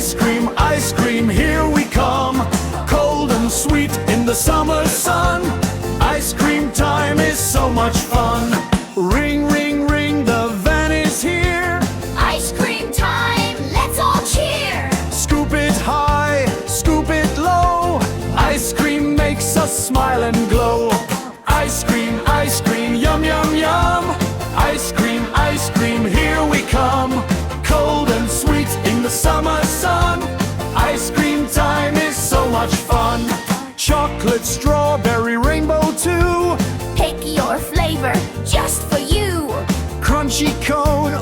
ice cream, here we come. Cold and sweet in the summer sun. Ice cream time is so much fun. Ring, ring, ring, the van is here. Ice cream time, let's all cheer. Scoop it high, scoop it low. Ice cream makes us smile and glow. Ice cream, yum, yum, yum. Ice cream, here we come. Cold and sweet in the summer sun. Ice cream time is so much fun. Chocolate, strawberry, rainbow too. Pick your flavor just for you. Crunchy cone,